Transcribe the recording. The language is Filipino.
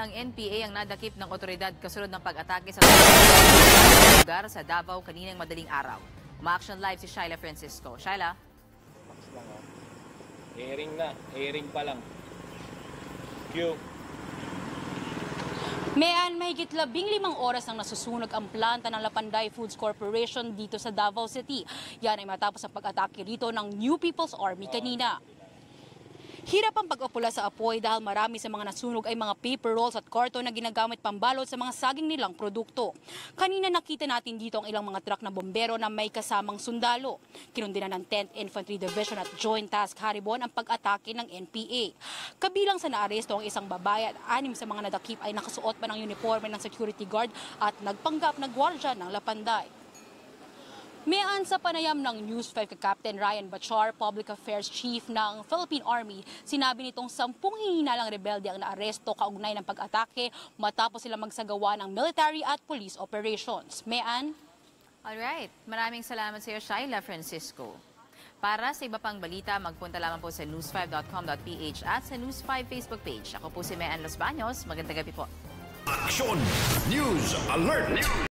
ng NPA ang nadakip ng otoridad kasunod ng pag-atake sa lugar sa Davao kaninang madaling araw. Ma-action live si Shyla Francisco. Shyla? Airing na. Airing pa lang. Q. Mayan, mahigit 15 oras nang nasusunog ang planta ng Lapanday Foods Corporation dito sa Davao City. Yan ay matapos ang pag-atake rito ng New People's Army kanina. Hirap ang pag-upula sa apoy dahil marami sa mga nasunog ay mga paper rolls at karton na ginagamit pambalot sa mga saging nilang produkto. Kanina nakita natin dito ang ilang mga truck na bombero na may kasamang sundalo. Kinundinan ng 10th Infantry Division at Joint Task Haribon ang pag-atake ng NPA. Kabilang sa naaresto ang isang babae at 6 sa mga nadakip ay nakasuot pa ng uniforme ng security guard at nagpanggap na gwardya ng Lapanday. Mayan sa panayam ng News 5 kay Captain Ryan Bachar, Public Affairs Chief ng Philippine Army, sinabi nitong 10 hinihinalang rebelde ang naaresto kaugnay ng pag-atake matapos sila magsagawa ng military at police operations. Mayan? Alright, maraming salamat sa iyo, Shyla Francisco. Para sa iba pang balita, magpunta lamang po sa news5.com.ph at sa News 5 Facebook page. Ako po si Mayan Los Baños. Magandang gabi po. Action! News Alert!